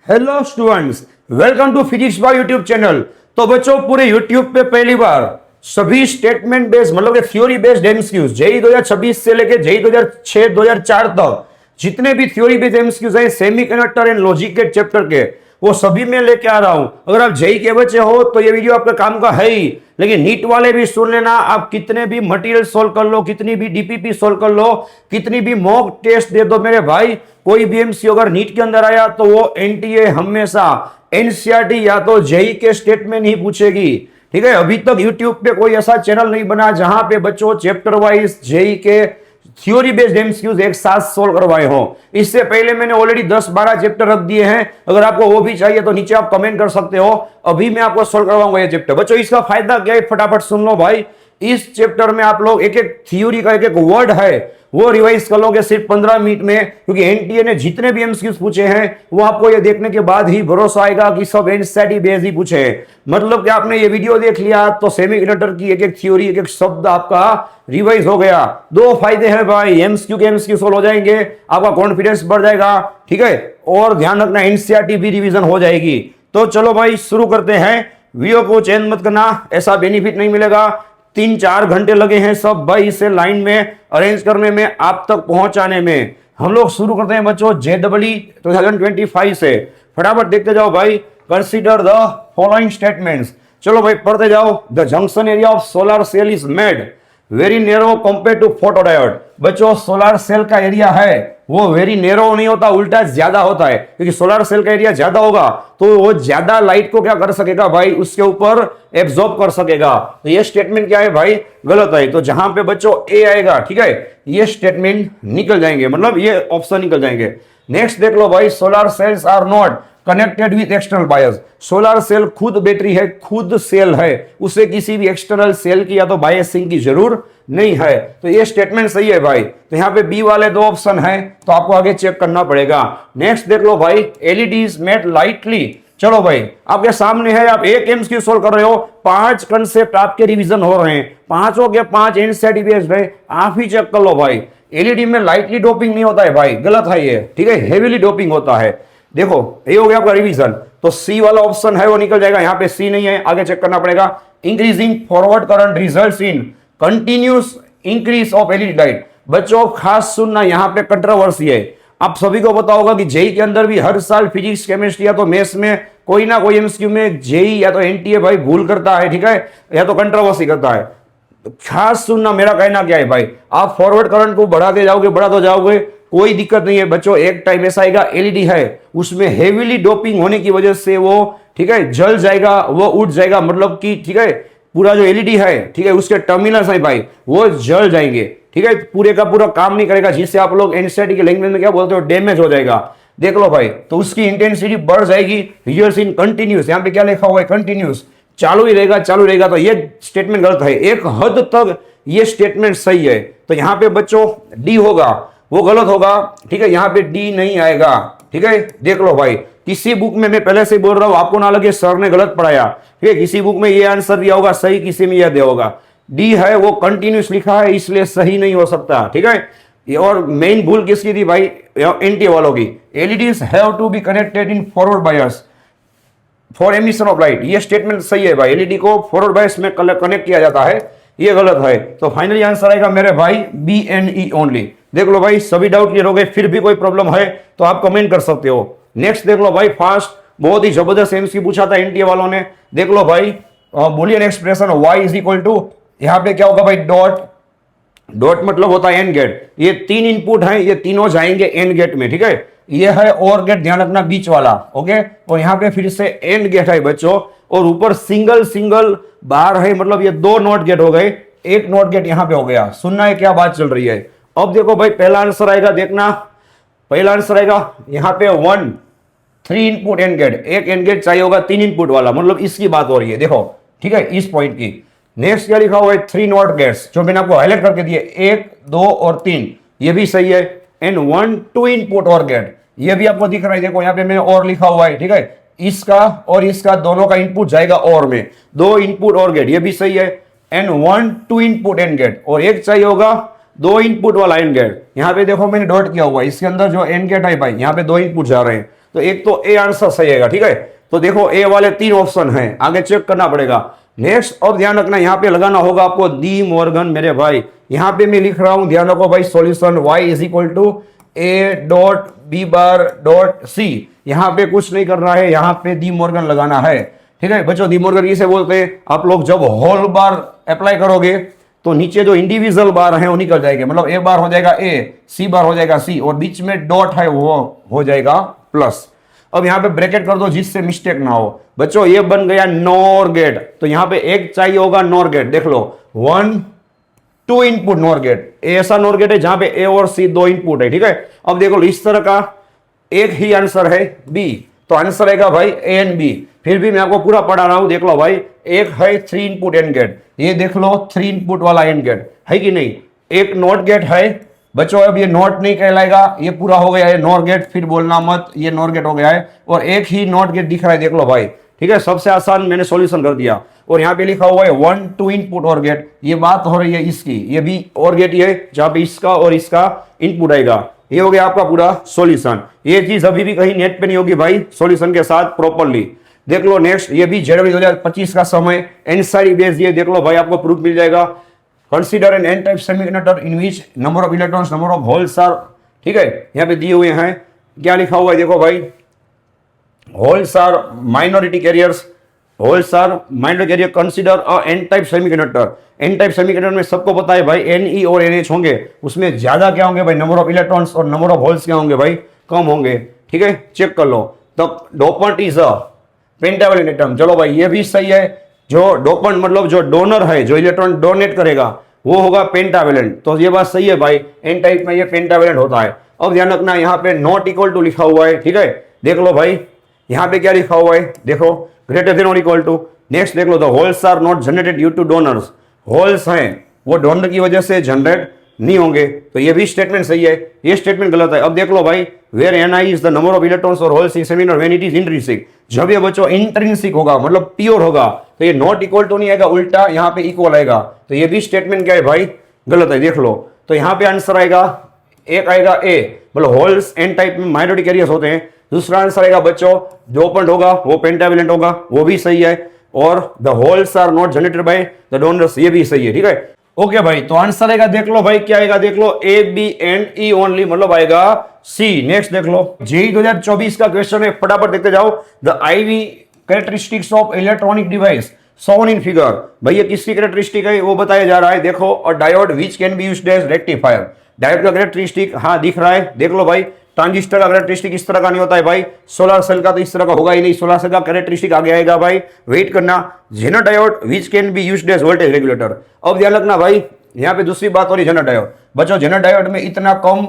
Hello students, welcome to physics by YouTube channel. तो बच्चों, पूरे यूट्यूब पे पहली बार सभी स्टेटमेंट बेस्ड मतलब कि थ्योरी बेस्ड एमसीक्यूज जेई 2026 से लेके जेई 2006 2004 तक जितने भी थ्योरी बेस्ड एमसीक्यूज हैं सेमीकंडक्टर एंड लॉजिक के चैप्टर के, वो सभी में लेके आ रहा हूं। अगर आप जेई के बच्चे हो तो ये वीडियो आपके काम का है ही, लेकिन नीट वाले भी सुन लेना। आप कितने भी मटेरियल सोल्व कर लो, कितनी भी डीपीपी सोल्व कर लो, कितनी भी मॉक टेस्ट दे दो मेरे भाई, कोई भी एमसीक्यू अगर नीट के अंदर आया तो वो एनटीए हमेशा एनसीईआरटी या तो जेई के स्टेटमेंट ही पूछेगी। ठीक है, अभी तक यूट्यूब पे कोई ऐसा चैनल नहीं बना जहां पे बच्चों चैप्टर वाइज जेई के थ्योरी बेस्ड एमसीक्यूज एक साथ सोल्व करवाए हो। इससे पहले मैंने ऑलरेडी 10-12 चैप्टर रख दिए हैं। अगर आपको वो भी चाहिए तो नीचे आप कमेंट कर सकते हो, अभी मैं आपको सोल्व करवाऊंगा ये चैप्टर। बच्चों, इसका फायदा क्या है फटाफट सुन लो भाई। इस चैप्टर में आप लोग एक एक थ्योरी का एक एक वर्ड है वो रिवाइज कर लोगे सिर्फ 15 मिनट में, क्योंकि एनटीए ने जितने भी एमसीक्यूज पूछे हैं वो आपको ये देखने के बाद ही भरोसा आएगा कि सब एनसीईआरटी बेस्ड ही पूछे हैं। मतलब कि आपने ये वीडियो देख लिया तो सेमीकंडक्टर की एक एक थ्योरी एक एक शब्द आपका रिवाइज हो गया। दो फायदे हैं भाई, एमसीक्यू के एमसीक्यू सोल्व हो जाएंगे, आपका कॉन्फिडेंस बढ़ जाएगा। ठीक है, और ध्यान रखना एनसीईआरटी भी रिवीजन हो जाएगी। तो चलो भाई शुरू करते हैं। वीडियो को चेंज मत करना, ऐसा बेनिफिट नहीं मिलेगा। 3-4 घंटे लगे हैं सब भाई इसे लाइन में अरेंज करने में, आप तक पहुंचाने में। हम लोग शुरू करते हैं बच्चों जेडब्ल्यू 2025 से। फटाफट देखते जाओ भाई। Consider the following statements. चलो भाई पढ़ते जाओ। The junction area of solar cell is made very narrow compare to photodiode. बच्चों, सोलर सेल का एरिया है वो वेरी नेरो नहीं होता, उल्टा ज्यादा होता है, क्योंकि सोलर सेल का एरिया ज्यादा होगा तो वो ज्यादा लाइट को क्या कर सकेगा भाई, उसके ऊपर एब्जॉर्ब कर सकेगा। तो ये स्टेटमेंट क्या है भाई, गलत है। तो जहां पे बच्चों ए आएगा, ठीक है, ये स्टेटमेंट निकल जाएंगे, मतलब ये ऑप्शन निकल जाएंगे। नेक्स्ट देख लो भाई, solar cells are not connected with external bias. Solar cell खुद बैटरी है, खुद सेल है, उसे किसी भी एक्सटर्नल सेल की या तो बायसिंग की जरूरत नहीं है। तो ये स्टेटमेंट सही है भाई। तो यहाँ पे बी वाले दो ऑप्शन है, तो आपको आगे चेक करना पड़ेगा। नेक्स्ट देख लो भाई, एलईडी इज मेड लाइटली। चलो भाई, आपके सामने है, आप एक एमसीक्यू सोल्व कर रहे हो, 5 कंसेप्ट आपके रिवीजन हो रहे हैं, पांचों के 5 एनसीईआरटी बेस्ड है, आप ही चेक कर लो भाई। एलईडी में लाइटली डोपिंग नहीं होता है भाई, गलत है ये। ठीक है, हेवीली डोपिंग होता है। देखो ये हो गया आपका रिवीजन। तो सी वाला ऑप्शन है वो निकल जाएगा, यहाँ पे सी नहीं है, आगे चेक करना पड़ेगा। Increasing forward current results in continuous increase of LED light. बच्चों खास सुनना, यहाँ पे कंट्रोवर्सी है। आप सभी को पता होगा कि जेई के अंदर भी हर साल फिजिक्स केमिस्ट्री या तो मैथ्स में कोई ना कोई एमसीक्यू में जेई या तो एनटीए भाई भूल करता है, ठीक है, या तो कंट्रोवर्सी करता है। तो खास सुनना, मेरा कहना क्या है भाई, आप फॉरवर्ड करंट को बढ़ाते जाओगे, बढ़ाते जाओगे, कोई दिक्कत नहीं है बच्चों। एक टाइम ऐसा आएगा, एलईडी है उसमें हेवीली डोपिंग होने की वजह से वो, ठीक है, जल जाएगा, वो उठ जाएगा, मतलब कि ठीक है, पूरा जो एलईडी है, ठीक है, उसके टर्मिनल्स है भाई वो जल जाएंगे। ठीक है, पूरे का पूरा काम नहीं करेगा, जिससे आप लोग एनसीईआरटी के लैंग्वेज में क्या बोलते हो, डैमेज हो जाएगा। देख लो भाई, तो उसकी इंटेंसिटी बढ़ जाएगी। रिजल्ट्स इन कंटिन्यूस, यहाँ पे क्या लिखा हुआ है, कंटिन्यूस, चालू ही रहेगा, चालू रहेगा। तो ये स्टेटमेंट गलत है। एक हद तक ये स्टेटमेंट सही है। तो यहाँ पे बच्चों डी होगा, वो गलत होगा। ठीक है, यहाँ पे डी नहीं आएगा। ठीक है, देख लो भाई, किसी बुक में, मैं पहले से बोल रहा हूं, आपको ना लगे सर ने गलत पढ़ाया। ठीक है, किसी बुक में ये आंसर दिया होगा सही, किसी में यह दिया होगा। डी है वो कंटिन्यूस लिखा है, इसलिए सही नहीं हो सकता। ठीक है, ये और मेन भूल किसकी थी भाई, एनटीए वालों की। LEDs have to be connected in forward bias for emission of light. ये स्टेटमेंट सही है भाई, एलईडी को फॉरवर्ड बायस में कनेक्ट किया जाता है, ये गलत है। तो फाइनली आंसर आएगा मेरे भाई बी एंड ई ओनली। देख लो भाई, सभी डाउट क्लियर हो गए। फिर भी कोई प्रॉब्लम है तो आप कमेंट कर सकते हो। नेक्स्ट देख लो भाई, फास्ट, बहुत ही जबरदस्त एमसीक्यू पूछा था एनटीए वालों ने। देख लो भाई, boolean expression y is equal to, यहाँ पे क्या होगा भाई, डॉट। डॉट मतलब होता है एंड गेट। ये 3 इनपुट हैं, ये तीनों जाएंगे एंड गेट में। ठीक है, ये है और गेट, ध्यान रखना बीच वाला, ओके। और यहाँ पे फिर से एंड गेट है बच्चों, और ऊपर सिंगल सिंगल बार है, मतलब ये 2 नॉट गेट हो गए, एक नॉट गेट यहाँ पे हो गया। सुनना है क्या बात चल रही है। अब देखो भाई, पहला आंसर आएगा, देखना पहला आंसर आएगा यहाँ पे 1 3 इनपुट एंड गेट। एक एंड गेट चाहिए होगा 3 इनपुट वाला, मतलब इसकी बात हो रही है, देखो। ठीक है, इस पॉइंट की। नेक्स्ट क्या लिखा हुआ है, 3 नॉट गेट्स, जो मैंने आपको हाईलाइट करके दिए, 1 2 और 3, ये भी सही है। एंड 1 2 इनपुट और गेट, ये भी आपको दिख रहा है, देखो यहाँ पे मैंने और लिखा हुआ है। ठीक है, इसका और इसका दोनों का इनपुट जाएगा और में, 2 इनपुट और गेट, ये भी सही है। एंड 1 2 इनपुट एंड गेट, और एक चाहिए होगा 2 इनपुट वाला एंड गेट। यहाँ पे देखो मैंने डॉट किया हुआ है, इसके अंदर जो एंड गेट है भाई, यहाँ पे 2 इनपुट जा रहे हैं, तो एक तो ए आंसर सही आएगा। ठीक है, तो देखो ए वाले 3 ऑप्शन हैं, आगे चेक करना पड़ेगा। नेक्स्ट, अब ध्यान रखना, यहाँ पे लगाना होगा आपको डी मॉर्गन मेरे भाई। यहाँ पे मैं लिख रहा हूं, ध्यान रखो भाई, solution y is equal to a dot B bar dot C. यहाँ पे कुछ नहीं करना है, यहाँ पे डी मॉर्गन लगाना है। ठीक है बच्चों, डी मॉर्गन किसे बोलते हैं? आप लोग जब होल बार अप्लाई करोगे तो नीचे जो इंडिविजुअल बार है वो निकल जाएंगे, मतलब ए बार हो जाएगा ए, सी बार हो जाएगा सी, और बीच में डॉट है वो हो जाएगा प्लस। अब यहाँ पे ब्रैकेट कर दो जिससे मिस्टेक ना हो। बच्चों ये बन गया नॉर गेट, तो यहाँ पे एक चाहिए होगा नॉर गेट। देख लो 1 2 इनपुट नॉर गेट, ऐसा नॉर गेट है जहां पे ए और सी 2 इनपुट है। ठीक है, अब देखो इस तरह का एक ही आंसर है बी, तो आंसर आएगा भाई ए एंड बी। फिर भी मैं आपको पूरा पढ़ा रहा हूं, देख लो भाई, एक है 3 इनपुट एंड गेट, ये देख लो 3 इनपुट वाला एंड गेट है कि नहीं। एक नॉट गेट है बच्चों, अब ये नॉट नहीं कहलाएगा, ये पूरा हो गया है नॉर गेट, फिर बोलना मत, ये नॉर गेट हो गया है। और एक ही नॉट गेट दिख रहा है, देख लो भाई। ठीक है, सबसे आसान मैंने सॉल्यूशन कर दिया। और यहाँ पे लिखा हुआ है 1 2 इनपुट और गेट, ये बात हो रही है इसकी, ये भी और गेट ये जहां पे इसका और इसका इनपुट आएगा। ये हो गया आपका पूरा सॉल्यूशन। ये चीज अभी भी कहीं नेट पे नहीं होगी भाई, सॉल्यूशन के साथ प्रॉपरली। देख लो नेक्स्ट, ये भी जनवरी 2025 का समय, एनसारी बेस, ये देख लो भाई, आपको प्रूफ मिल जाएगा। Consider an N type semiconductor in which number of electrons number of holes are. ठीक है, यहाँ पे दिए हुए हैं, क्या लिखा हुआ है देखो भाई, holes are minority carriers, holes are minority carrier, consider a N type semiconductor. N type semiconductor में सबको पता है भाई Ne और NH होंगे, उसमें ज्यादा क्या होंगे भाई, नंबर ऑफ इलेक्ट्रॉन्स, और नंबर ऑफ होल्स क्या होंगे भाई, कम होंगे। ठीक है, चेक कर लो। तो dopant is a pentavalent atom, चलो भाई ये भी सही है। जो डोपेंट मतलब जो डोनर है, जो इलेक्ट्रॉन डोनेट करेगा वो होगा पेंटावैलेंट, तो ये बात सही है भाई, एन टाइप में ये पेंटावैलेंट होता है। अब ध्यान रखना, यहाँ पे नॉट इक्वल टू लिखा हुआ है। ठीक है, देख लो भाई यहाँ पे क्या लिखा हुआ है, देखो ग्रेटर देन और इक्वल टू। नेक्स्ट देख लो, the holes are not generated due to donors, holes हैं वो डोनर की वजह से जनरेट नहीं होंगे, तो ये भी स्टेटमेंट सही है, ये स्टेटमेंट गलत है। अब देख लो भाई, where Ni is the number of electrons और holes in semiconductor when it is intrinsic, जब ये बच्चों इंट्रिंसिक होगा मतलब प्योर होगा, तो ये नॉट इक्वल टू नहीं आएगा, उल्टा यहाँ पे इक्वल आएगा, तो ये भी स्टेटमेंट क्या है भाई, गलत है। देख लो, तो यहाँ पे आंसर आएगा, एक आएगा ए, मतलब होल्स एन टाइप में माइनॉरिटी कैरियर्स होते हैं। दूसरा आंसर आएगा बच्चों, जो ओपन होगा वो पेंटावैलेंट होगा, वो भी सही है। और the holes are not generated by the donors, ये भी सही है। ठीक है, ओके भाई, तो आंसर आएगा, देख लो भाई क्या आएगा, देख लो A B and E only, मतलब आएगा सी। नेक्स्ट देख लो, जेई 2024 का क्वेश्चन है, फटाफट देखते जाओ। The IV characteristics of electronic device shown in figure, भाई ये किसकी कैरेक्टरिस्टिक है वो बताया जा रहा है। देखो, और diode which can be used as rectifier, diode का कैरेक्टरिस्टिक हाँ दिख रहा है, देख लो भाई। ट्रांजिस्टर का कैरेक्टरिस्टिक इस तरह का नहीं होता है भाई, सोलर सेल का तो इस तरह का होगा ही नहीं, सोलर सेल का कैरेक्टरिस्टिक आगे आएगा भाई, वेट करना। Zener diode which can be used as voltage regulator. अब ध्यान रखना भाई, यहाँ पे दूसरी बात हो रही है जेनर डायोड, बच्चों जेनर डायोड में इतना कम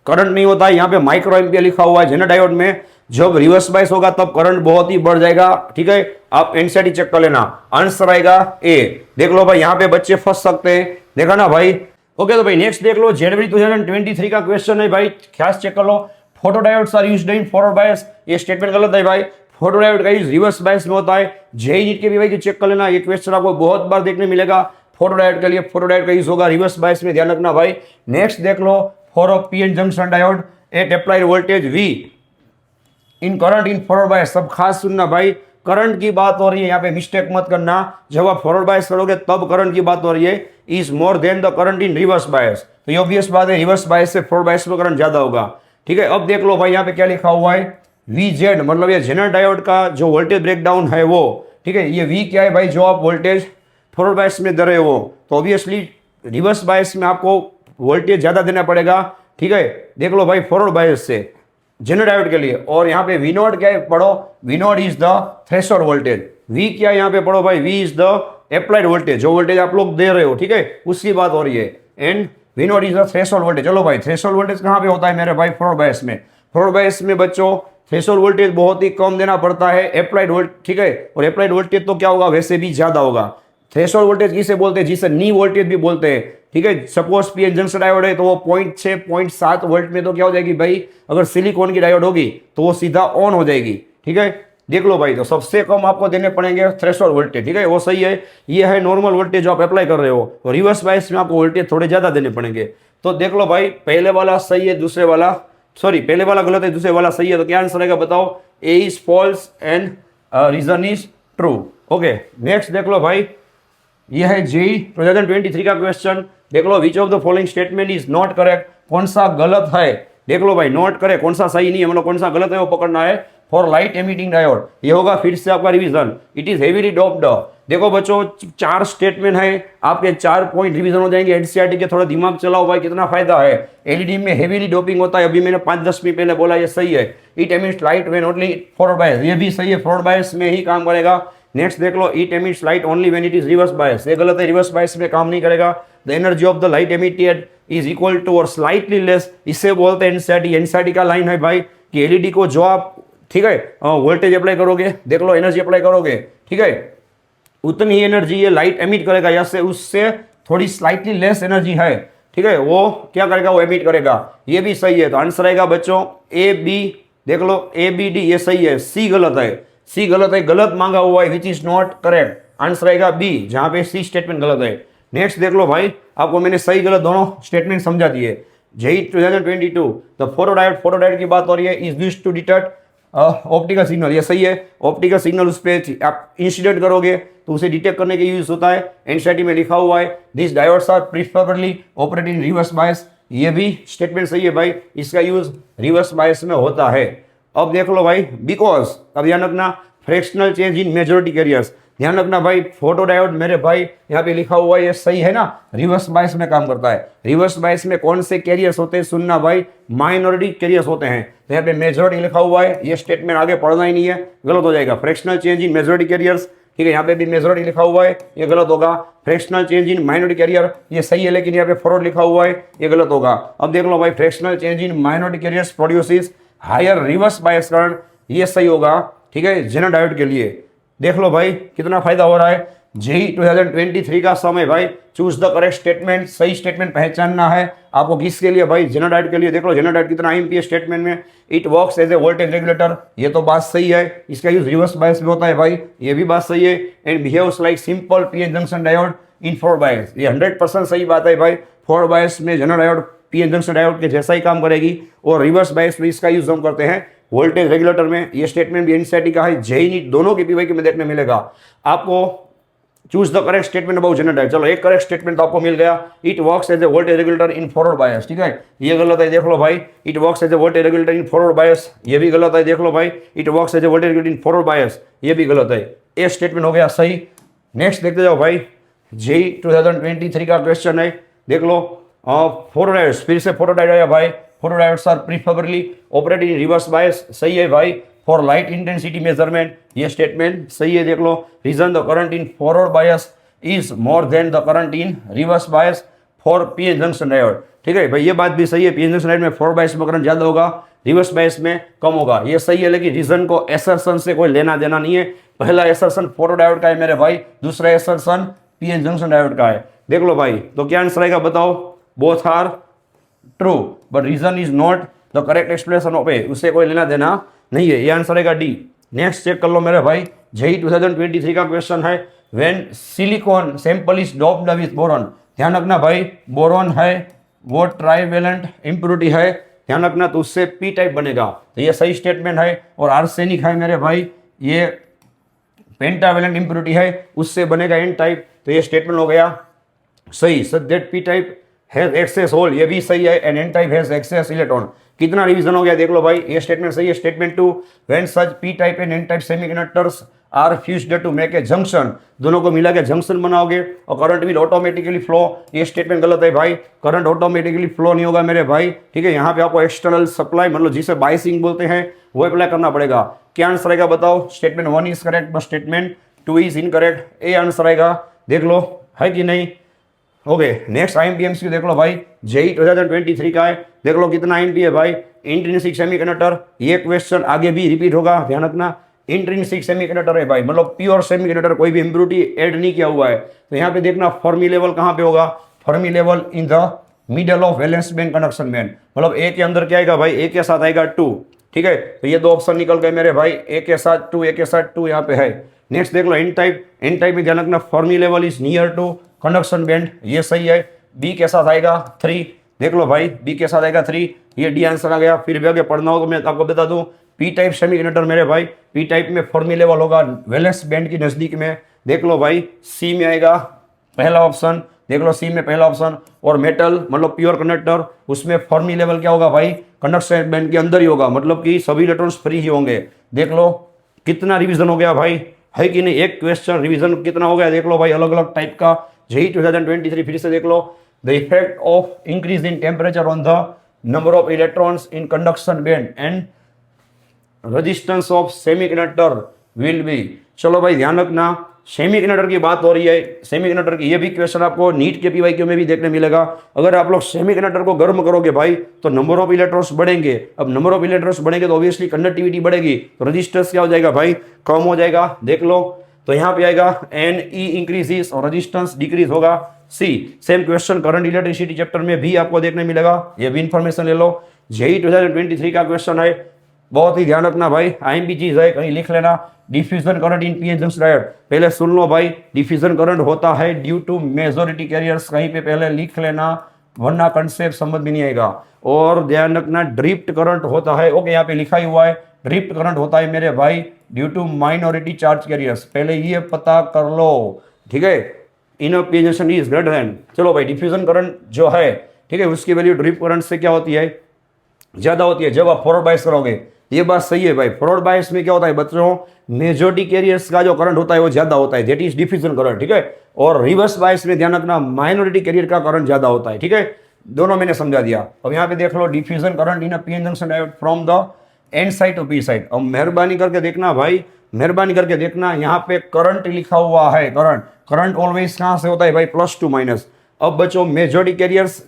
करंट नहीं होता है, यहाँ पे माइक्रो एम्पियर लिखा हुआ है। जेनर डायोड में जब रिवर्स बायस होगा तब करंट बहुत ही बढ़ जाएगा। ठीक है, आप एनसीईआरटी चेक कर लेना, आंसर आएगा ए। देख लो भाई, यहाँ पे बच्चे फंस सकते हैं, देखा ना भाई। ओके, तो भाई नेक्स्ट देख लो, जनवरी 2023 का क्वेश्चन है भाई, खास चेक कर लो। Photo diodes are used in forward bias, ये स्टेटमेंट गलत है भाई, फोटो डायोड का यूज रिवर्स बायस में होता है। जेईई नीट के भी भाई चेक कर लेना, ये क्वेश्चन आपको बहुत बार देखने मिलेगा। फोटो डायोड के लिए फोटो डायोड का यूज होगा रिवर्स बायस में, ध्यान रखना भाई। नेक्स्ट देख लो, for PN junction diode at applied voltage V in current in forward bias, सब खास सुनना भाई, करंट की बात हो रही है, यहाँ पे मिस्टेक मत करना। जब आप फॉरवर्ड बायस करोगे तब करंट की बात हो रही है, is more than the current in reverse बायस, तो ये ऑब्वियस बात है, रिवर्स बायस से फॉरवर्ड बायस में करंट ज्यादा होगा। ठीक है, अब देख लो भाई, यहाँ पे क्या लिखा हुआ है, VZ, मतलब ये जेनर डायोड का जो वोल्टेज ब्रेकडाउन है वो। ठीक है, ये V क्या है भाई, जो आप वोल्टेज फॉरवर्ड बायस में दे रहे हो, तो ऑब्वियसली रिवर्स बायस में आपको वोल्टेज ज्यादा देना पड़ेगा। ठीक है, देख लो भाई, फॉरवर्ड बायस से जेनर डायोड के लिए। और यहाँ पे V नोट क्या है, पढ़ो, V note is the threshold voltage, V क्या है यहाँ पे पढ़ो भाई, V is the applied voltage, जो वोल्टेज आप लोग दे रहे हो। ठीक है, उसकी बात हो रही है। And V note is the threshold voltage. चलो भाई, थ्रेशोल्ड वोल्टेज कहाँ पे होता है मेरे भाई, फॉरवर्ड बायस में। फॉरवर्ड बायस में बच्चों थ्रेशोल्ड वोल्टेज बहुत ही कम देना पड़ता है, अप्लाइड वोल्टेज। ठीक है, और अप्लाइड वोल्टेज तो क्या होगा, वैसे भी ज्यादा होगा। थ्रेशोल्ड वोल्टेज किसे बोलते हैं, जिसे नी वोल्टेज भी बोलते हैं। ठीक है, सपोज पीएन जंक्शन डायोड है तो वो 0.6 0.7 वोल्ट में तो क्या हो जाएगी भाई, अगर सिलिकॉन की डायोड होगी तो वो सीधा ऑन हो जाएगी। ठीक है, देख लो भाई, तो सबसे कम आपको देने पड़ेंगे थ्रेशोल्ड वोल्टेज। ठीक है, वो सही है, ये है नॉर्मल वोल्टेज जो आप अप्लाई कर रहे हो, और रिवर्स बायस में आपको वोल्टेज थोड़े ज्यादा देने पड़ेंगे। तो देख लो भाई, पहले वाला सही है, दूसरे वाला सॉरी पहले वाला गलत है, दूसरे वाला सही है, तो क्या आंसर आएगा बताओ? A is false and reason is true. Okay, next देख लो भाई, यह है जेई 2023 का क्वेश्चन। देख लो, which of the following statement is not correct, कौन सा गलत है? देख लो भाई, नोट करे कौन सा सही नहीं है, मतलब कौन सा गलत है वो पकड़ना है। फॉर लाइट एमिटिंग डायोड, ये होगा फिर से आपका revision. It is heavily doped. देखो बच्चों, 4 स्टेटमेंट है, आपके 4 पॉइंट रिवीजन हो जाएंगे एनसीईआरटी के। थोड़ा दिमाग चलाओ भाई, कितना फायदा है। एलईडी में हेवीली डोपिंग होता है, अभी मैंने 5-10 मिनट पहले बोला, ये सही है। It emits light when only forward bias, ये भी सही है, फॉरवर्ड बायस में ही काम करेगा। नेक्स्ट देख लो, it emits light only when it is reverse bias, ये गलत है, रिवर्स बायस में काम नहीं करेगा। The energy of the light emitted is equal to और स्लाइटली लेस, इससे बोलते हैं एनसीईआरटी। एनसीईआरटी का लाइन है भाई कि एलईडी को जो आप, ठीक है, वोल्टेज अप्लाई करोगे, देख लो एनर्जी अप्लाई करोगे, ठीक है, उतनी ही एनर्जी ये लाइट एमिट करेगा, या से उससे थोड़ी स्लाइटली लेस एनर्जी है, ठीक है, वो क्या करेगा, वो एमिट करेगा। ये भी सही है, तो आंसर आएगा बच्चों ए बी। देख लो ए बी डी, ये सही है। सी गलत है, सी गलत है, गलत मांगा हुआ है, which is not correct. Answer आएगा बी, जहां पे सी स्टेटमेंट गलत है। नेक्स्ट देख लो भाई, आपको मैंने सही गलत दोनों स्टेटमेंट समझा दिए। जेई 2022, तो फोटोडायोड की बात हो रही है, is used to detect optical signal, ये सही है। ऑप्टिकल सिग्नल उस पर आप इंसिडेंट करोगे तो उसे डिटेक्ट करने के यूज होता है। एनसीईआरटी में लिखा हुआ है, this diodes are preferably operate in reverse bias, ये भी स्टेटमेंट सही है भाई, इसका यूज रिवर्स बायस में होता है। अब देख लो भाई, बिकॉज, अब ध्यान रखना, फ्रैक्शनल चेंज इन मेजॉरिटी कैरियर्स, ध्यान रखना भाई, फोटोडायोड मेरे भाई यहाँ पे लिखा हुआ है, ये सही है ना, रिवर्स बायस में काम करता है। रिवर्स बायस में कौन से कैरियर्स होते हैं, सुनना भाई, माइनॉरिटी कैरियर्स होते हैं। तो यहाँ पे मेजॉरिटी लिखा हुआ है, ये स्टेटमेंट आगे पढ़ना ही नहीं है, गलत हो जाएगा। फ्रैक्शनल चेंज इन मेजॉरिटी कैरियर्स, ठीक है, यहाँ पे भी मेजॉरिटी लिखा हुआ है, ये गलत होगा। Fractional change in minority carrier, ये सही है, लेकिन यहाँ पे फॉरवर्ड लिखा हुआ है, ये गलत होगा। अब देख लो भाई, fractional change in minority carriers produces higher reverse bias current, ये सही होगा, ठीक है, जेनर डायोड के लिए। देख लो भाई कितना फायदा हो रहा है। जेई 2023 का समय भाई, चूज द करेक्ट स्टेटमेंट, सही स्टेटमेंट पहचानना है आपको। किसके लिए भाई, जेनर डायोड के लिए। देख लो जेनर डायोड कितना आईएमपी स्टेटमेंट में, it works as a voltage regulator, ये तो बात सही है, इसका यूज रिवर्स बायस में होता है भाई, ये भी बात सही है। And behaves like simple PN junction diode in forward bias, ये 100% सही बात है भाई। फॉरवर्ड बायस में Zener diode PN junction diode के जैसा ही काम करेगी, और रिवर्स बायस में इसका यूज हम करते हैं वोल्टेज रेगुलेटर में। ये स्टेटमेंट भी एनसीईआरटी का है, जेई नीट दोनों के पीवाई के में देखने मिलेगा आपको। Choose the correct statement about Zener diode, चलो एक करेक्ट स्टेटमेंट तो आपको मिल गया। It works as a voltage regulator in forward bias, ठीक है, ये गलत है, देख लो भाई। It works as a voltage regulator in forward bias, ये भी गलत है, देख लो भाई। It works as a voltage regulator in forward bias, ये भी गलत है, ये स्टेटमेंट हो गया सही। नेक्स्ट देखते जाओ भाई, जेई 2023 का क्वेश्चन है, देख लो। फोटोडायोड्स, फिर से फोटोडायोड आया भाई। Photodiodes are preferably operate in reverse bias, सही है भाई। फॉर लाइट इंटेंसिटी मेजरमेंट, ये स्टेटमेंट सही है, देख लो। Reason the current in forward bias is more than the current in reverse bias for PN junction diode, ठीक है भाई, ये बात भी सही है। पीएन जंक्शन डायोड में फॉरवर्ड बायस में करंट ज्यादा होगा, रिवर्स बायस में कम होगा, ये सही है। लेकिन रीजन को एसर्शन से कोई लेना देना नहीं है। पहला एसर्शन फोटोडायोड का है मेरे भाई, दूसरा एसर्शन पीएन जंक्शन डायोड का है। देख लो भाई, तो क्या आंसर आएगा बताओ? Both are true but reason is not the correct explanation of A, उससे कोई लेना देना नहीं है, ये आंसर आएगा डी। नेक्स्ट चेक कर लो मेरे भाई, जेई 2023 का क्वेश्चन है। When silicon sample is doped with boron, ध्यान रखना भाई, बोरॉन है वो ट्राइवेलेंट इंप्योरिटी है, ध्यान रखना, तो उससे पी टाइप बनेगा, तो ये सही स्टेटमेंट है। और आर्सेनिक है मेरे भाई, ये पेंटावेलेंट इंप्योरिटी है, उससे बनेगा एन टाइप, तो ये स्टेटमेंट हो गया सही। Such that P type has excess hole, ये भी सही है, and N type has excess electron. कितना रिवीजन हो गया देख लो भाई, ये स्टेटमेंट सही है। Statement 2, when such P type and N type semiconductors are fused to make a junction, दोनों को मिला के जंक्शन बनाओगे और करंट विल ऑटोमेटिकली फ्लो, ये स्टेटमेंट गलत है भाई। करंट ऑटोमेटिकली फ्लो नहीं होगा मेरे भाई, ठीक है, यहाँ पे आपको एक्सटर्नल सप्लाई, मतलब जिसे बाइसिंग बोलते हैं, वो अप्लाई करना पड़ेगा। क्या आंसर आएगा बताओ? Statement 1 is correct but statement 2 is incorrect, A answer आएगा, देख लो है कि नहीं। ओके, नेक्स्ट आईएमपी देख लो भाई, जेई 2023 का है, देख लो कितना आईएमपी है भाई। इंट्रिंसिक सेमीकंडक्टर, ये क्वेश्चन आगे भी रिपीट होगा, ध्यान रखना। इंट्रिंसिक सेमीकंडक्टर है भाई, मतलब प्योर सेमीकंडक्टर, कोई भी इम्प्योरिटी ऐड नहीं किया हुआ है। तो यहाँ पे देखना फर्मी लेवल कहाँ पे होगा, Fermi level in the middle of valence band conduction band, मतलब ए के अंदर क्या आएगा भाई, ए के साथ आएगा 2, ठीक है, तो ये दो ऑप्शन निकल गए मेरे भाई, ए के साथ 2, ए के साथ 2 यहाँ पे है। नेक्स्ट देख लो एन टाइप, एन टाइप में ध्यान रखना Fermi level is near to conduction band, ये सही है। बी के साथ आएगा 3, देख लो भाई, बी के साथ आएगा 3, ये डी आंसर आ गया। फिर भी आगे पढ़ना हो तो मैं आपको बता दूं, पी टाइप सेमीकंडक्टर मेरे भाई, पी टाइप में फर्मी लेवल होगा वैलेंस बैंड की नजदीक में। देख लो भाई, सी में आएगा पहला ऑप्शन, देख लो सी में पहला ऑप्शन। और मेटल मतलब प्योर कंडक्टर, उसमें फर्मी लेवल क्या होगा भाई, कंडक्शन बैंड के अंदर ही होगा, मतलब कि सभी इलेक्ट्रॉन्स फ्री ही होंगे। देख लो कितना रिवीजन हो गया भाई, है कि नहीं, एक क्वेश्चन रिवीजन कितना हो गया, देख लो भाई अलग अलग टाइप का। जेई 2023 फिर से देख लो, the effect of increase in temperature on the number of electrons in conduction band and resistance of semiconductor will be. चलो भाई ध्यान रखना, सेमीकंडक्टर की बात हो रही है, सेमीकंडक्टर की, ये भी क्वेश्चन आपको नीट के पीवाईक्यू में भी देखने मिलेगा। अगर आप लोग सेमीकंडक्टर को गर्म करोगे भाई तो नंबर ऑफ इलेक्ट्रॉन्स बढ़ेंगे। अब नंबर ऑफ इलेक्ट्रॉन्स बढ़ेंगे तो ऑब्वियसली कंडक्टिविटी बढ़ेगी, तो रेजिस्टेंस क्या हो जाएगा भाई, कम हो जाएगा। देख लो तो यहाँ पे आएगा एन ई इंक्रीजेस और रेजिस्टेंस डिक्रीज होगा। See same question current electricity chapter में भी आपको देखने मिलेगा, ये भी इंफॉर्मेशन ले लो। जेई 2023 का क्वेश्चन है, बहुत ही ध्यान रखना भाई, आईएमपी चीज है, कहीं लिख लेना। Diffusion current in PN junction diode, पहले सुन लो भाई, डिफ्यूजन करंट होता है ड्यू टू मेजोरिटी कैरियर्स, कहीं पे पहले लिख लेना वरना कंसेप्ट समझ भी नहीं आएगा। और ध्यान रखना ड्रिफ्ट करंट होता है, ओके यहाँ पे लिखा ही हुआ है, ड्रिफ्ट करंट होता है मेरे भाई due to minority charge carriers, पहले ये पता कर लो, ठीक है। In PN junction is greater than, चलो भाई डिफ्यूजन करंट जो है, ठीक है, उसकी वैल्यू ड्रिफ्ट करंट से क्या होती है, ज्यादा होती है जब आप फॉरवर्ड बायस करोगे। ये बात सही है भाई, फॉरवर्ड बायस में क्या होता है बच्चों, मेजॉरिटी कैरियर्स का जो करंट होता है वो ज्यादा होता है, दैट इज डिफ्यूजन करंट, ठीक है। और रिवर्स बायस में ध्यान रखना माइनॉरिटी कैरियर का करंट ज्यादा होता है, ठीक है। दोनों मैंने समझा दिया। अब यहाँ पे देख लो diffusion current in PN junction diode from the N side to P side. अब मेहरबानी करके देखना भाई, मेहरबानी करके देखना, यहाँ पे करंट लिखा हुआ है, करंट, करंट ऑलवेज कहां से होता है भाई, प्लस टू माइनस। अब बच्चों मेजॉरिटी कैरियर्स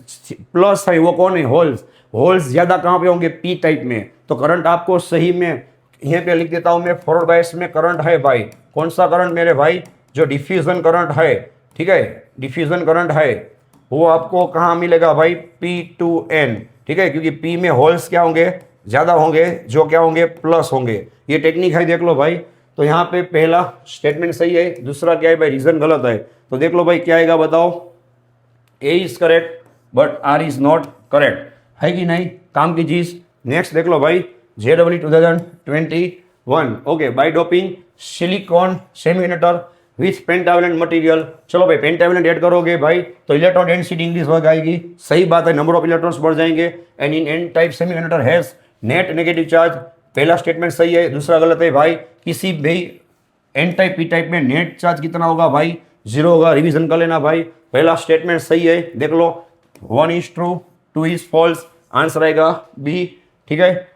प्लस है, वो कौन है, होल्स, होल्स ज्यादा कहां पे होंगे, पी टाइप में। तो करंट आपको सही में यहीं पे लिख देता हूं मैं, फॉरवर्ड बायस में करंट है भाई, कौन सा करंट मेरे भाई, जो डिफ्यूजन करंट है, ठीक है, डिफ्यूजन करंट है वो आपको कहां मिलेगा भाई, P2N, ठीक है, क्योंकि P में होल्स क्या होंगे, ज्यादा होंगे, जो क्या होंगे, प्लस होंगे। ये टेक्निक है, देख लो भाई। तो यहाँ पे पहला स्टेटमेंट सही है, दूसरा क्या है भाई, रीजन गलत है। तो देख लो भाई क्या आएगा बताओ, A is correct but R is not correct, है कि नहीं, काम की चीज। नेक्स्ट देख लो भाई, JEE 2021, okay, by doping silicon semiconductor with pentavalent material. चलो भाई पेंटावेलेंट ऐड करोगे भाई तो इलेक्ट्रॉन डेंसिटी इंक्रीज हो जाएगी, सही बात है, नंबर ऑफ इलेक्ट्रॉन्स बढ़ जाएंगे। And in an type semiconductor has net negative charge, पहला स्टेटमेंट सही है, दूसरा गलत है भाई। किसी भी एन टाइप पी टाइप में नेट चार्ज कितना होगा भाई, 0 होगा, रिवीजन कर लेना भाई। पहला स्टेटमेंट सही है, देख लो 1 is true 2 is false, answer आएगा बी, ठीक है।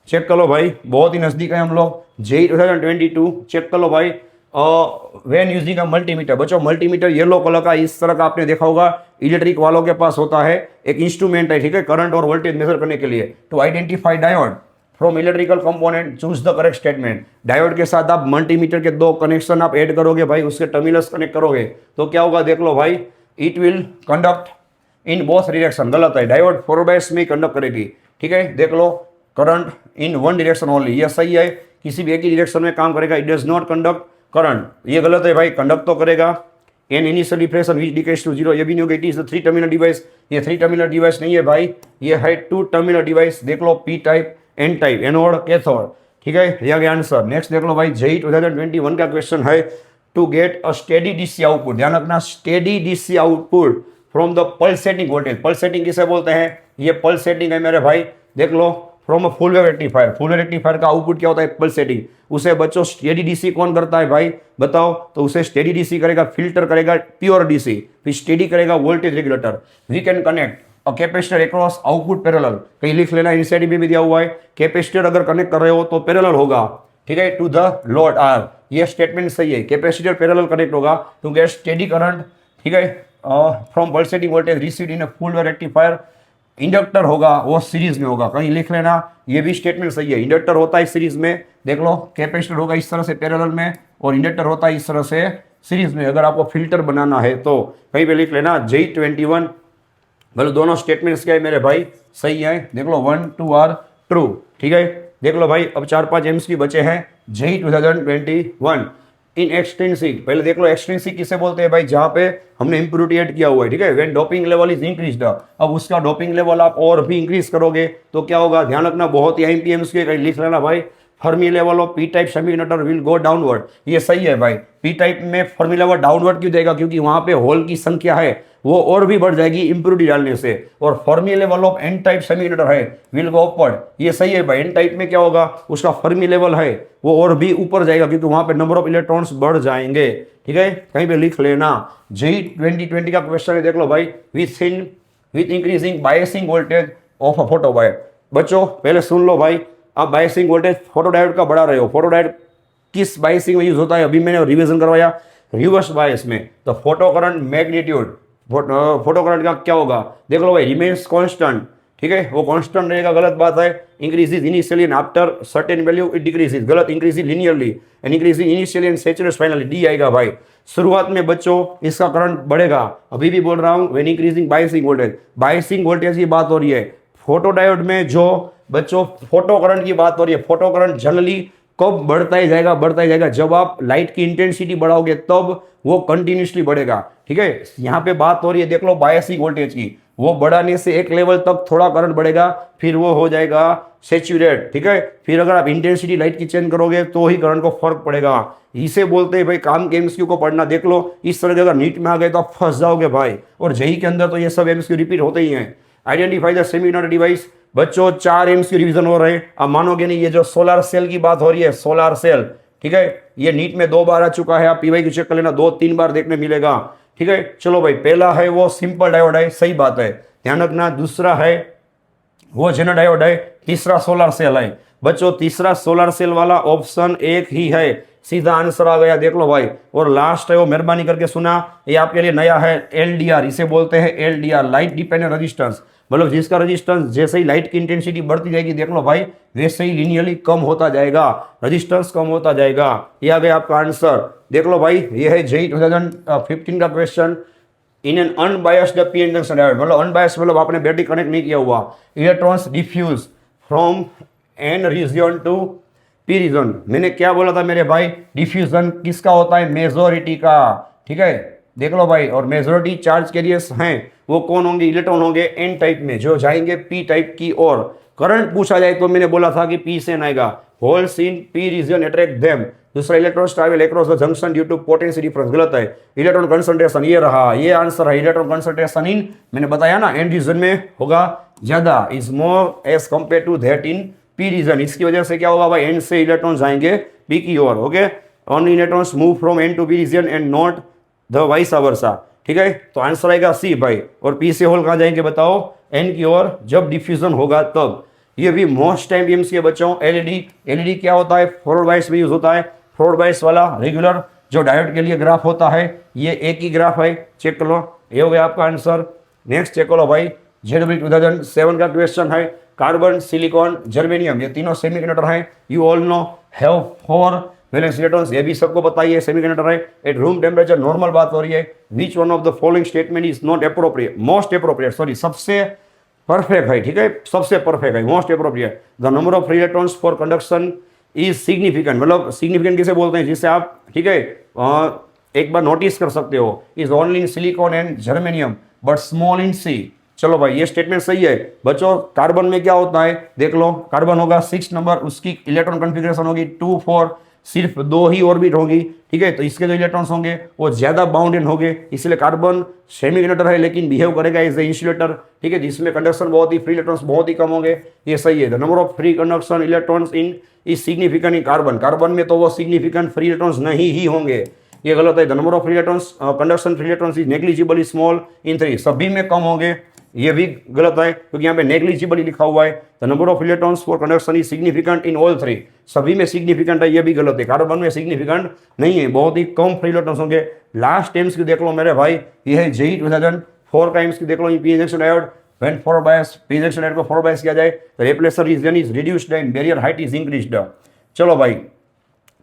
चेक कर लो भाई, बहुत ही नजदीक है हम लोग। जेई 2022 चेक कर लो भाई, व्हेन यूजिंग अ मल्टीमीटर, बच्चों मल्टीमीटर येलो कलर का इस तरह का आपने देखा होगा, इलेक्ट्रिक वालों के पास होता है, एक इंस्ट्रूमेंट है, ठीक है, करंट और वोल्टेज मेजर करने के लिए। To identify diode from electrical component choose the correct statement. Diode के साथ आप मल्टीमीटर के 2 कनेक्शन आप ऐड करोगे भाई, उसके टर्मिनल्स कनेक्ट करोगे तो क्या होगा, देख लो भाई, it will conduct in both direction, गलत है, डायोड फॉरवर्ड बायस में कंडक्ट करेगी, ठीक है। देख लो current in one direction only, ये सही है, किसी भी एक ही डायरेक्शन में काम करेगा, it does not conduct current, ये गलत है भाई, कंडक्ट तो करेगा। An initial depression which decays to 0, ये भी नहीं होगा, it is the 3 terminal device, ये 3 टर्मिनल डिवाइस नहीं है भाई, ये है 2 टर्मिनल डिवाइस। देख लो P type N type, anode cathode, ठीक है, ये आ गया आंसर। नेक्स्ट देख लो भाई, जेई 2021 का क्वेश्चन है, to get a steady DC output, ध्यान रखना, steady DC output from the pulsating voltage, pulsating किसे बोलते हैं, ये पल्सेटिंग है मेरे भाई। देख लो from a full wave rectifier, full wave rectifier का आउटपुट क्या होता है, पल्सेटिंग। उसे बच्चों स्टेडी डीसी कौन करता है भाई, बताओ, तो उसे स्टेडी डीसी करेगा, फिल्टर करेगा प्योर डीसी, फिर स्टेडी करेगा voltage regulator. We can connect a capacitor across output parallel, कहीं लिख लेना, इनसाइड में भी दिया हुआ है, कैपेसिटर अगर कनेक्ट कर रहे हो तो पैरेलल होगा, ठीक है, टू द लोड आर, ये स्टेटमेंट सही है, कैपेसिटर पैरेलल कनेक्ट होगा टू गेट स्टेडी करंट, ठीक है, from pulsating voltage received in a full wave rectifier. Inductor होगा वो सीरीज में होगा, कहीं लिख लेना, ये भी स्टेटमेंट सही है, इंडक्टर होता है सीरीज में, देख लो कैपेसिटर होगा इस तरह से पैरेलल में और इंडक्टर होता है इस तरह से सीरीज में। अगर आपको फिल्टर बनाना है तो कहीं पे लिख लेना जेई 21, मतलब दोनों स्टेटमेंट्स क्या है मेरे भाई, सही है, देख लो 1 2 आर ट्रू, ठीक है। देख लो भाई अब 4-5 एम्स भी बचे हैं, जेई 2021 इन एक्सट्रिंसिक, पहले देख लो एक्सट्रिंसिक किसे बोलते हैं भाई, जहां पे हमने इंप्योरिटी ऐड किया हुआ है, ठीक है। When doping level is increased, अब उसका डोपिंग लेवल आप और भी इंक्रीज करोगे तो क्या होगा, ध्यान रखना, बहुत ही आईएमपीएम्स के कहीं लिख लेना भाई, Fermi level of P type semiconductor will go downward. ये सही है भाई, पी टाइप में फर्मी लेवल डाउनवर्ड क्यों देगा, क्योंकि वहां पे होल की संख्या है वो और भी बढ़ जाएगी इंप्योरिटी डालने से। और Fermi level of n type semiconductor है विल गो अपवर्ड, ये सही है भाई। एन टाइप में क्या होगा, उसका फर्मी लेवल है वो और भी ऊपर जाएगा, क्योंकि वहां पे नंबर ऑफ इलेक्ट्रॉन्स बढ़ जाएंगे, ठीक है। कहीं पे लिख लेना, जेई 2020 का क्वेश्चन है, देख लो भाई, with increasing biasing voltage of a photo wire. बच्चों पहले सुन लो भाई, आप बायसिंग वोल्टेज फोटोडायोड का बढ़ा रहे हो, फोटोडायोड किस बायसिंग में यूज होता है, अभी मैंने रिवीजन करवाया, रिवर्स बायस में। तो photo current magnitude, photo current का क्या होगा, देख लो भाई, रिमेन्स कांस्टेंट, ठीक है, वो कांस्टेंट रहेगा, गलत बात है। Increases initially and after certain value it decreases, गलत, increases linearly and increasing initially and saturates finally, D आएगा भाई। शुरुआत में बच्चों इसका करंट बढ़ेगा, अभी भी बोल रहा हूं, when increasing biasing voltage, biasing voltage की बात हो रही है। फोटोडायोड में जो बच्चों फोटो करंट की बात हो रही है, फोटो करंट जनरली कब बढ़ता ही जाएगा, जब आप लाइट की इंटेंसिटी बढ़ाओगे तब वो कंटिन्यूसली बढ़ेगा, ठीक है। यहाँ पे बात हो रही है, देख लो, बायसिंग वोल्टेज की, वो बढ़ाने से एक लेवल तक थोड़ा करंट बढ़ेगा, फिर वो हो जाएगा सैचुरेट, ठीक है। फिर अगर आप इंटेंसिटी लाइट की चेंज करोगे तो ही करंट को फर्क पड़ेगा। इसे बोलते हैं भाई काम के एमसीक्यू को पढ़ना। देख लो, इस तरह के अगर नीट में आ गए तो आप फंस जाओगे भाई, और जेई के अंदर तो ये सब एमसीक्यू रिपीट होते ही हैं। आइडेंटिफाई द सेमीकंडक्टर डिवाइस, बच्चों 4 एमसीक्यू रिवीजन हो रहे हैं, आप मानोगे नहीं, ये जो सोलर सेल की बात हो रही है, सोलर सेल, ठीक है, ये नीट में 2 बार आ चुका है, आप पीवाई की चेक कर लेना, 2-3 बार देखने मिलेगा, ठीक है। चलो भाई, पहला है वो सिंपल डायोड है, सही बात है, ध्यान रखना। दूसरा है वो जेनर डायोड है, तीसरा सोलर सेल है। बच्चों तीसरा सोलर सेल वाला ऑप्शन एक ही है, सीधा आंसर आ गया, देख लो भाई। और लास्ट है वो, मेहरबानी करके सुना, ये आपके लिए नया है, एलडीआर, इसे बोलते हैं एलडीआर, लाइट डिपेंडेंट रेजिस्टेंस, मतलब जिसका रेजिस्टेंस जैसे ही लाइट की इंटेंसिटी बढ़ती जाएगी, देख लो भाई, वैसे ही लिनियरली कम होता जाएगा, रेजिस्टेंस कम होता जाएगा। ये आ गया आपका आंसर, देख लो भाई, ये है जेई 2015 का question. In an unbiased p n junction diode, मतलब अनबायस्ड मतलब आपने बैटरी कनेक्ट नहीं किया हुआ, electrons diffuse from n region to P region. मैंने क्या बोला था मेरे भाई, डिफ्यूजन किसका होता है, मेजोरिटी का, ठीक है, देख लो भाई। और मेजोरिटी चार्ज कैरियर्स हैं, वो कौन होंगे, इलेक्ट्रॉन होंगे एन टाइप में, जो जाएंगे पी टाइप की ओर। करंट पूछा जाए तो मैंने बोला था कि पी से आएगा, holes in P region attract them. दूसरा, electrons travel across the junction due to potential difference, गलत है। इलेक्ट्रॉन कंसंट्रेशन, ये रहा, ये आंसर है, इलेक्ट्रॉन कंसंट्रेशन इन, मैंने बताया ना, एन रीजन में होगा ज्यादा, is more as compared to that in P region. इसकी वजह से क्या होगा भाई, एन से इलेक्ट्रॉन जाएंगे पी की ओर, okay. Only electrons move from N to P region and not the vice versa, ठीक है। तो आंसर आएगा सी भाई। और पी से होल कहाँ जाएंगे बताओ, एन की ओर, जब डिफ्यूजन होगा तब। ये भी मोस्ट टाइम एमसीक्यू है बच्चों। एलईडी क्या होता है, फॉरवर्ड बायस में यूज होता है। फॉरवर्ड बायस वाला रेगुलर जो डायोड के लिए ग्राफ होता है, ये एक ही ग्राफ है, चेक कर लो, ये हो गया आपका आंसर। नेक्स्ट चेक करो भाई, जेडब्ल्यू 2007 का क्वेश्चन है, कार्बन, सिलिकॉन, जर्मेनियम, ये तीनों सेमीकंडक्टर हैं। You all know have 4 valence electrons, ये भी सबको बताइए, सेमीकंडक्टर है, एट रूम टेम्परेचर, नॉर्मल बात हो रही है। Which one of the following statement is not appropriate, most appropriate, sorry सबसे परफेक्ट है, ठीक है, सबसे परफेक्ट है, most appropriate. The number of free electrons for conduction is significant, मतलब सिग्निफिकेंट किसे बोलते हैं, जिससे आप, ठीक है, एक बार नोटिस कर सकते हो, is only in silicon and germanium but small in C. चलो भाई, ये स्टेटमेंट सही है बच्चों। कार्बन में क्या होता है, देख लो, कार्बन होगा 6 नंबर, उसकी इलेक्ट्रॉन कॉन्फ़िगरेशन होगी 2, 4, सिर्फ 2 ही ऑर्बिट होगी, ठीक है। तो इसके जो इलेक्ट्रॉन्स होंगे वो ज्यादा बाउंडेड होंगे, इसलिए कार्बन सेमीकंडक्टर है लेकिन बिहेव करेगा एज ए इंसुलेटर, ठीक है, जिसमें कंडक्शन बहुत ही, फ्री इलेक्ट्रॉन्स बहुत ही कम होंगे, ये सही है। The number of free conduction electrons in is significant in carbon, carbon में तो वो सिग्निफिकेंट फ्री इलेक्ट्रॉन्स नहीं ही होंगे, ये गलत है। The number of free electrons conduction free electrons is negligibly small in 3, सभी में कम होंगे, ये भी गलत है क्योंकि यहाँ पे नेग्लिजिबल लिखा हुआ है। The number of electrons for conduction is significant in all 3, सभी में सिग्निफिकेंट है, ये भी गलत है, कार्बन में सिग्निफिकेंट नहीं है, बहुत ही कम फ्री इलेक्ट्रॉन्स होंगे। लास्ट टाइम्स की देख लो मेरे भाई, ये है जेई 2004 का टाइम्स की देख लो, P injection diode when forward bias, P injection diode को फॉरवर्ड बायस किया जाए, the replacer region is reduced and barrier height is increased. चलो भाई,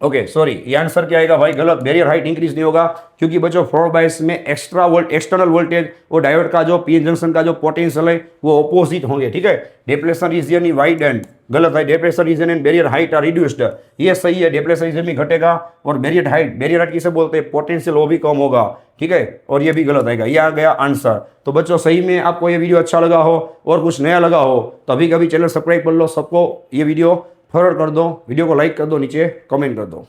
ओके सॉरी, ये आंसर क्या आएगा भाई, गलत, बैरियर हाइट इंक्रीज नहीं होगा क्योंकि बच्चों फॉरवर्ड बायस में एक्सटर्नल वोल्टेज और डायोड का जो पी जंक्शन का जो पोटेंशियल है वो ऑपोजिट होंगे, ठीक है। Depletion region is wide and गलत है। Depression region and barrier height are reduced, ये सही है, डेप्रेशन रीजन भी घटेगा और बैरियर हाइट किसे बोलते हैं, पोटेंशियल वो भी कम होगा, ठीक है, और ये भी गलत है। ये आ गया आंसर। तो बच्चों सही में आपको ये वीडियो अच्छा लगा हो और कुछ नया लगा हो तो अभी कभी चैनल सब्सक्राइब कर लो, सबको ये वीडियो फॉरवर्ड कर दो, वीडियो को लाइक कर दो, नीचे कमेंट कर दो।